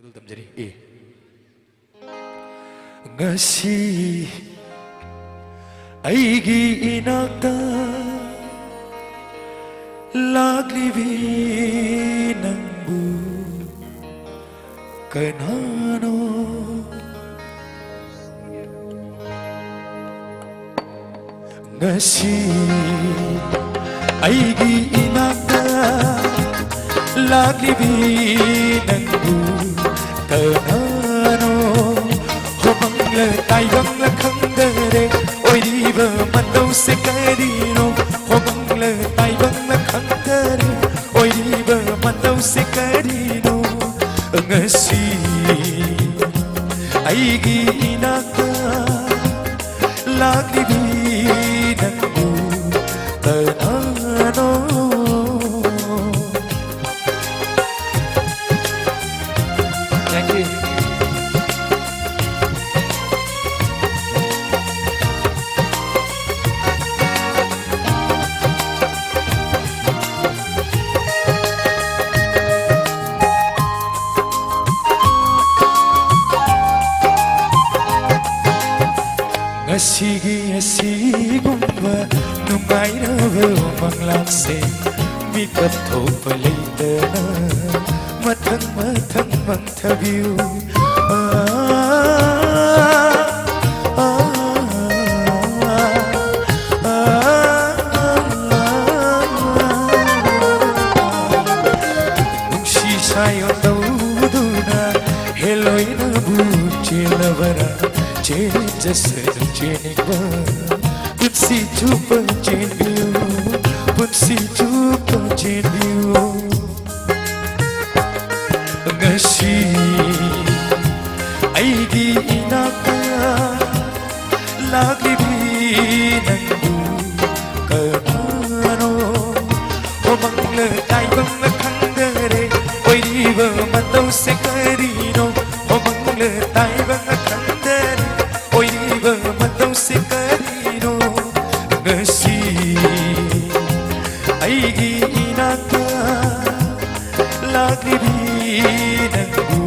Betul menjadi Ngasi aigi inakta laglivi nangbu kanano Ngasi aigi inakta laglivi nangbu kanano Homangla taibangla khangdare oidiba mandau se kadino Homangla taibangla khangdare oidiba mandau se kadino Ngasi aigi inaka laglibi nangbu tanano Thank you. Ngasi asigumba nungairaba manglakse mikap thopa leitana mathang mangthabiu nungsi sayo dauduna heloina buchelabara Jenigba Putsi chupa jenbiu Putsi chupa jenbiu Ngasi aigi inaka laglibi nangbu kanano Homangla taibangla khangdare oidiba mandau se kadino Homangla taibangla khangdare oidiba mandau se kadino Ngasi aigi inaka laglibi nangbu